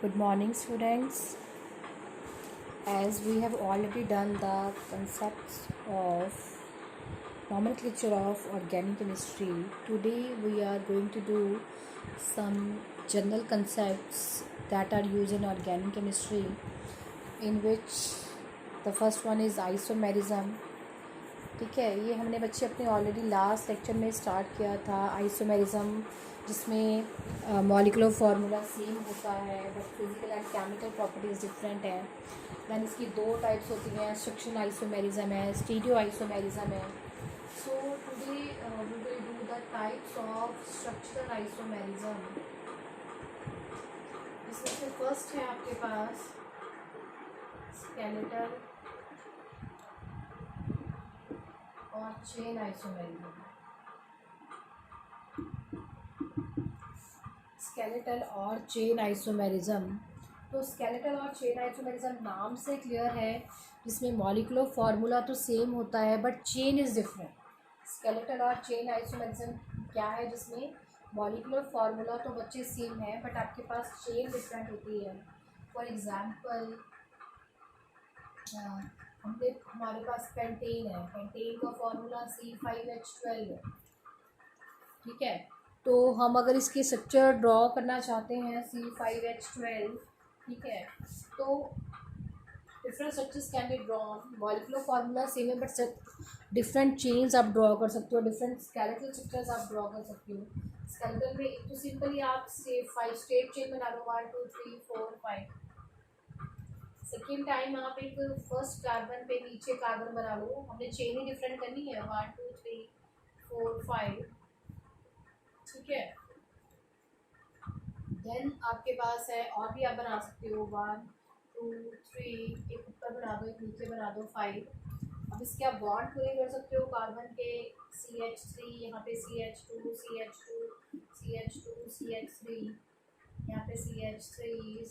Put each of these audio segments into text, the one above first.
Good morning, students. As we have already done the concepts of nomenclature of organic chemistry, today we are going to do some general concepts that are used in organic chemistry, in which the first one is isomerism. ठीक है, ये हमने बच्चे अपने already last lecture में start किया था. Isomerism जिसमें मॉलिकुलर फार्मूला सेम होता है but physical and chemical properties different है. दैन इसकी दो टाइप्स होती हैं, स्ट्रक्चरल आइसोमेरिज्म है, स्टीरियो आइसोमेरिज्म है. So today we will do the types of structural isomerism. इसमें से फर्स्ट है आपके पास स्केलेटल और चेन आइसोमेरिज्म. स्केलेटल और चेन आइसोमेरिज्म. तो स्केलेटल और चेन आइसोमेरिज्म नाम से क्लियर है, जिसमें मॉलिकुलर फार्मूला तो सेम होता है but chain is different. Skeletal और चेन आइसोमेरिज्म क्या है, जिसमें मॉलिकुलर फार्मूला तो बच्चे सेम है बट आपके पास चेन डिफरेंट होती है. फॉर एग्जांपल हमारे पास पेंटेन है. पेंटेन का फार्मूला C5H12 है. ठीक है, तो हम अगर इसके स्ट्रक्चर ड्रॉ करना चाहते हैं C5H12, ठीक है, तो different structures can be drawn. Molecular formula same है बट डिफरेंट चेन्स आप ड्रॉ कर सकते हो, डिफरेंट स्केलेटल स्ट्रक्चर्स आप ड्रॉ कर सकते हो. स्केलेटल में एक तो सिंपली आप से 5 स्ट्रेट चेन बना लो, 1 2 3 4 5. सेकेंड टाइम आप एक फर्स्ट कार्बन पे नीचे कार्बन बना लो. हमने चेन ही डिफरेंट करनी है, 1 2 3 4 5. ठीक है, देन आपके पास है और भी आप बना सकते हो, 1 2 3, एक ऊपर बना दो, एक नीचे बना दो, 5. अब इसके आप बॉन्ड पूरे कर सकते हो कार्बन के. CH3, यहाँ पे CH2 CH2 CH2 CH3, यहाँ पे CH3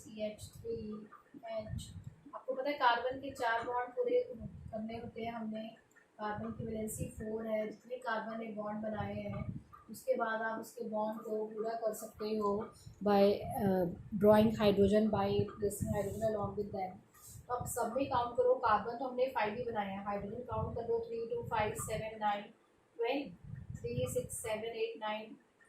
CH3H. आपको पता है कार्बन के 4 बॉन्ड पूरे करने होते हैं. हमने कार्बन की वैलेंसी 4 है. जितने कार्बन ने बॉन्ड बनाए हैं उसके बाद आप उसके बॉन्ड को पूरा कर सकते हो by drawing hydrogen, by placing hydrogen along with them. तो आप सब में काउंट करो. कार्बन तो हमने 5 ही बनाए हैं. हाइड्रोजन काउंट कर लो, 3 2 5 7 9 12, 3 6 7 8 9,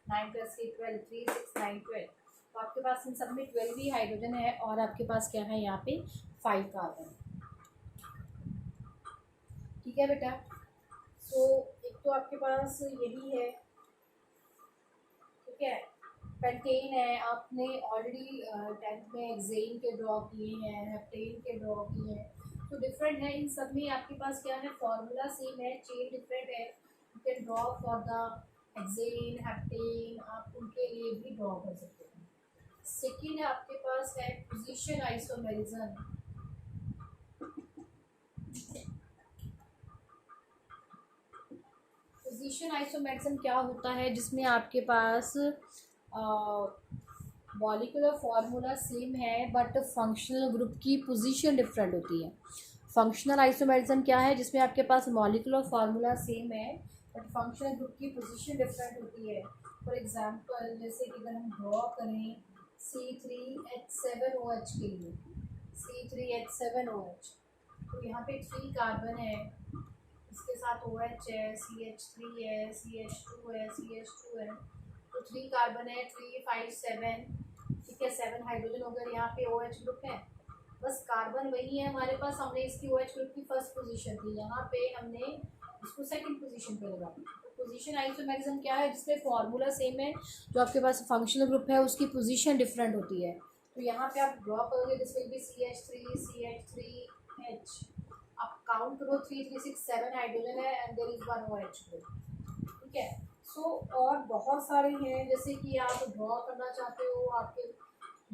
9 + 3 12, 3 6 9 12. तो आपके पास इन सब में 12 ही हाइड्रोजन है और आपके पास क्या है, यहाँ पे 5 कार्बन. ठीक है बेटा. सो एक तो आपके पास यही है. ठीक है, पेंटेन है. आपने ऑलरेडी 10th में एक्सेन के ड्रॉ किए हैं, हेप्टेन के ड्रॉ किए हैं. तो डिफरेंट है. इन सब में आपके पास क्या है, फॉर्मूला सेम है, चेन डिफरेंट है. You can draw for the hexane, heptane, आप उनके लिए भी ड्रॉ कर सकते हैं. सेकेंड आपके पास है पोजीशन आइसोमेरिज्म. पोजीशन आइसोमेरिज्म क्या होता है, जिसमें आपके पास मॉलिकुलर फार्मूला सेम है बट फंक्शनल ग्रुप की पोजीशन डिफरेंट होती है. फंक्शनल आइसोमेरिज्म क्या है, जिसमें आपके पास मॉलिकुलर फार्मूला सेम है बट फंक्शनल ग्रुप की पोजीशन डिफरेंट होती है. फॉर एग्जांपल जैसे कि अगर हम ड्रॉ करें C3H7OH के लिए, C3H7OH, तो यहाँ पे 3 कार्बन है, इसके साथ OH है, CH3 है, CH2 है, CH2 है. तो 3 कार्बन है, 3 5 7. ठीक है, 7 हाइड्रोजन हो गए. यहाँ पे OH ग्रुप है, बस कार्बन वही है हमारे पास. हमने इसकी OH ग्रुप की फर्स्ट पोजीशन थी, यहाँ पे हमने इसको सेकंड पोजीशन पे लगा. तो पोजीशन आइसोमेरिज्म क्या है, जिसमें फॉर्मूला सेम है, जो आपके पास फंक्शनल ग्रुप है उसकी पोजीशन डिफरेंट होती है. तो यहाँ पे आप ड्रॉ करोगे, this will be CH3 CH3H. आप काउंट करो, 3 3 6 7 हाइड्रोजन है and there is 1 OH group. ठीक है. सो और बहुत सारे हैं, जैसे कि आप ड्रॉ करना चाहते हो, आपके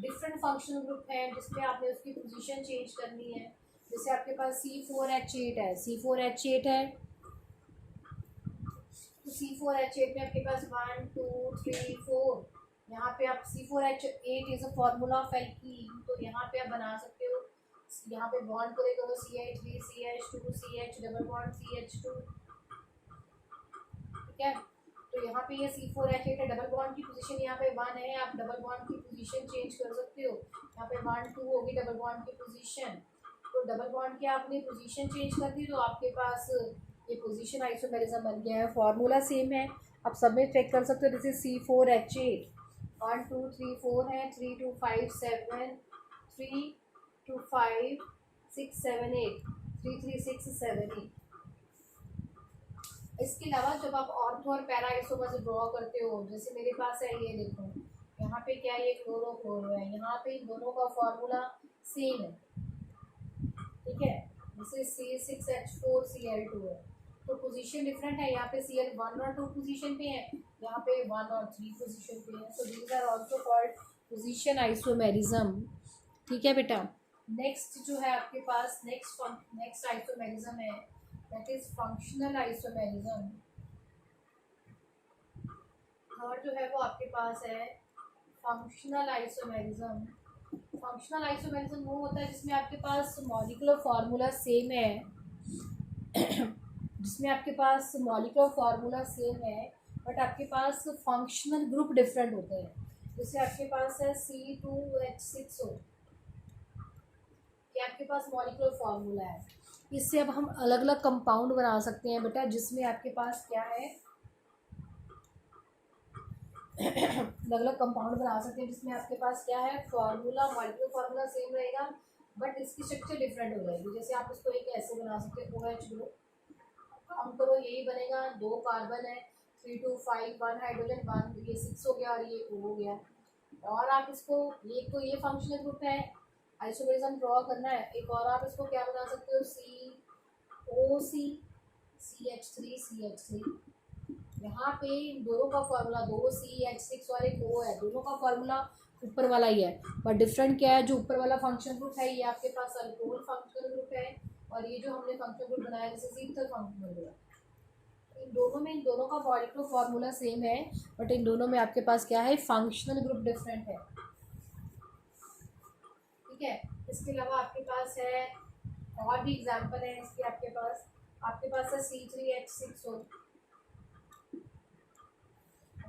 डिफरेंट फंक्शनल ग्रुप हैं जिसमें आपने उसकी पोजीशन चेंज करनी है. जैसे आपके पास C4H8 है, C4H8 है, तो C4H8 में आपके पास 1 2 3 4. यहाँ पे आप C4H8 is a formula of alkene, तो यहाँ पे आप बना सकते हो. यहाँ पे बॉन्ड करेगा CH3 CH2 CH double bond CH2. ठीक है, तो यहाँ पे ये C4H8 है, डबल बॉन्ड की पोजीशन यहाँ पे 1 है. आप डबल बॉन्ड की पोजीशन चेंज कर सकते हो. यहाँ पे 1 2 होगी डबल बॉन्ड की पोजीशन। तो डबल बॉन्ड की आपने पोजीशन चेंज कर दी तो आपके पास ये पोजीशन आइसोमेरिज्म बन गया है। फार्मूला सेम है, आप सब में चेक कर सकते हो। जैसे C4H8 1 2 3 4 है, 3 2 5 7 3 2 5 6 7 8 3 3 6 7 8। इसके अलावा जब आप ऑर्थो और पैरा आइसोमर्स ड्रॉ करते हो, जैसे मेरे पास है ये देखो, यहाँ पे क्या है, ये क्लोरो है, यहाँ पे इन दोनों का फॉर्मूला सेम है, ठीक है। जैसे C6H4Cl2 है, तो पोजीशन डिफरेंट है, यहाँ पे Cl1 और 2 पोजीशन पे है, यहाँ पे 1 और 3 पोजीशन पे है। So these are also called position isomerism, ठीक है बेटा। नेक्स्ट जो है आपके पास नेक्स्ट आइसोमेरिज्म है, दैट इज फंक्शनल आइसोमेरिज्म। और जो है वो आपके पास है फंक्शनल आइसोमेरिज्म। फंक्शनल आइसोमेरिज्म वो होता है जिसमें आपके पास मॉलिक्यूलर फार्मूला सेम है जिसमें आपके पास मॉलिक्यूलर फार्मूला सेम है बट आपके पास फंक्शनल ग्रुप डिफरेंट होते हैं। जैसे आपके पास है C2H6O, ये आपके पास मॉलिक्यूलर फार्मूला है। इससे अब हम अलग अलग कंपाउंड बना सकते हैं बेटा, जिसमें आपके पास क्या है अलग अलग कंपाउंड बना सकते हैं जिसमें आपके पास क्या है, फार्मूला मॉलिक्यूलर फार्मूला सेम रहेगा बट इसकी स्ट्रक्चर डिफरेंट हो जाएगी। जैसे आप इसको एक ऐसे बना सकते हैं OH ग्रुप, काम करो यही बनेगा, 2 कार्बन है, 3 2 5 1 हाइड्रोजन 1, ये 6 हो गया और ये O हो गया। और आप इसको ये तो ये फंक्शनल ग्रुप है, आइसोमेरिज्म ड्रॉ करना है। एक और आप इसको क्या बना सकते हो, COC CH3 यहाँ पे इन दोनों का फॉर्मूला 2CH6 और एक O है, दोनों का फॉर्मूला ऊपर वाला ही है बट डिफरेंट क्या है, जो ऊपर वाला फंक्शन ग्रुप है ये आपके पास अल्कोहल फंक्शनल ग्रुप है और ये जो हमने फंक्शनल ग्रुप बनाया जैसे सीथल फंक्शनल ग्रुप। इन दोनों का मॉलिक्यूलर फार्मूला सेम है बट इन दोनों में आपके पास क्या है, फंक्शनल ग्रुप डिफरेंट है, ठीक है। इसके अलावा आपके पास है और भी एग्जाम्पल है इसके, आपके पास है C3H6O।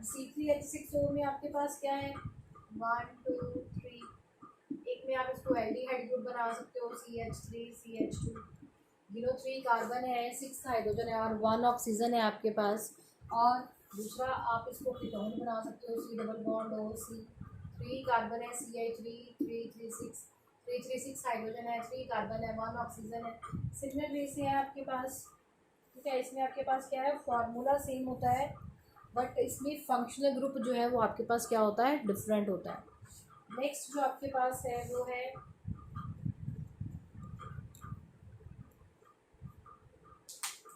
C3H6O में आपके पास क्या है, 1 2 3, एक में आप इसको एल्डिहाइड ग्रुप बना सकते हो CH3CH2, जीरो 3 कार्बन है, 6 हाइड्रोजन है और 1 ऑक्सीजन है आपके पास। और दूसरा आप इसको कीटोन बना सकते हो, C double bond OC, 3 carbon है CH3 336 हाइड्रोजन है, 3 कार्बन है, 1 ऑक्सीजन है। सिमिलर वे से है आपके पास, ठीक है। इसमें आपके पास क्या है, फॉर्मूला सेम होता है बट इसमें फंक्शनल ग्रुप जो है वो आपके पास क्या होता है, डिफरेंट होता है। नेक्स्ट जो आपके पास है वो है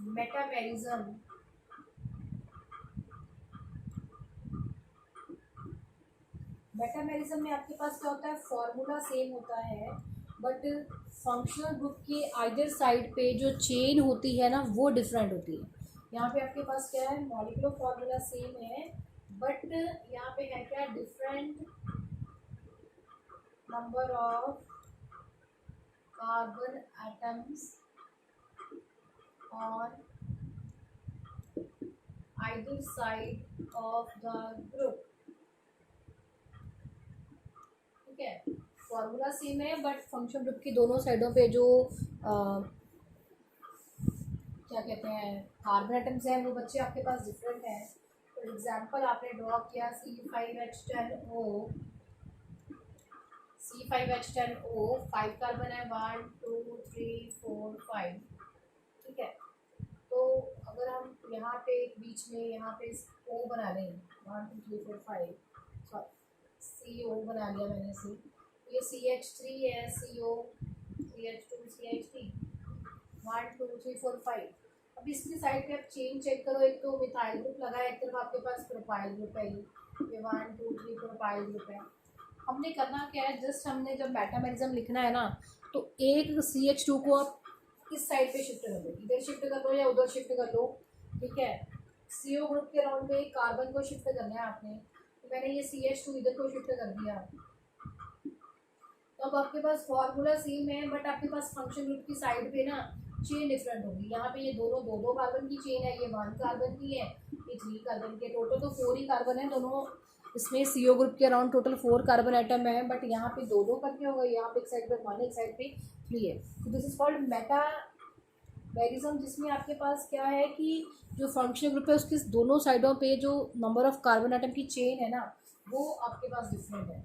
मेटामेरिज्म। मेटामेरिज्म में आपके पास क्या होता है, फॉर्मूला सेम होता है बट फंक्शनल ग्रुप के आइदर साइड पे जो चेन होती है ना वो डिफरेंट होती है। यहाँ पे आपके पास क्या है, मॉलिक्यूलर फॉर्मूला सेम है बट यहाँ पे है क्या, different number of carbon atoms on either side of the group, ठीक है। फॉर्मूला सेम है बट फंक्शन ग्रुप की दोनों साइडों पे जो क्या कहते हैं कार्बन एटम्स हैं वो बच्चे आपके पास डिफरेंट हैं। फॉर एग्जांपल आपने ड्रॉ किया C5H10O 5 कार्बन है, 1 2 3 4 5, ठीक है। तो अगर हम यहाँ पे बीच में यहाँ पे O बना लें, 1 2 3 4 5 CO बना लिया मैंने C, ये CH3 है, CO CH2 CH3 1 2 3 4 5। अब इसकी साइड पे आप चेन चेक करो, एक तो मिथाइल ग्रुप लगा है, एक तरफ आपके पास प्रोपाइल ग्रुप है, ये 1 2 3 प्रोपाइल ग्रुप है। हमने करना क्या है, जस्ट हमने जब मेटामेरिज्म लिखना है ना तो एक CH2 को आप इस साइड पे शिफ्ट कर दो, इधर शिफ्ट कर लो या उधर शिफ्ट कर लो, ठीक है। CO ग्रुप के राउंड में एक कार्बन को शिफ्ट करना है आपने, तो मैंने ये CH2 इधर को शिफ्ट कर दिया। तो अब आपके पास फॉर्मूला सेम है बट आपके पास फंक्शन ग्रुप की साइड पे ना चेन डिफरेंट होगी। यहाँ पे ये दोनों दो दो कार्बन की चेन है, ये 1 कार्बन की है, ये 3 कार्बन की है, टोटल तो 4 ही कार्बन है दोनों इसमें CO ग्रुप के अराउंड टोटल 4 कार्बन आइटम है, बट यहाँ पे दो करके होगा, यहाँ पे एक साइड पे 1 एक साइड पे 3 है। तो दिस इज कॉल्ड मेटामेरिज्म, जिसमें आपके पास क्या है कि जो फंक्शनल ग्रुप है उसके दोनों साइडों पे जो नंबर ऑफ कार्बन आइटम की चेन है ना, वो आपके पास डिफरेंट है।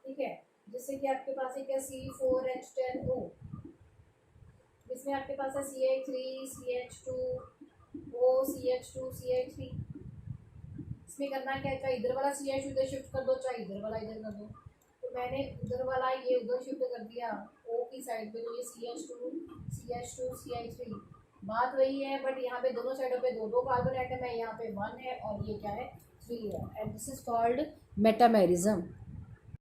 ठीक है, जैसे कि आपके पास एक है C4H10O, जिसमें आपके पास है CH3 CH2O CH2 CH3। इसमें करना क्या है, चाहे इधर वाला CH इधर शिफ्ट कर दो, चाहे इधर वाला इधर कर दो। तो मैंने उधर वाला ये उधर शिफ्ट कर दिया O की साइड पे, तो ये CH2 CH3 बात वही है, बट यहाँ पे दोनों साइडों पे दो कार्बन आइटम है, यहाँ पे 1 है और ये क्या है 3 है, and this is called metamerism.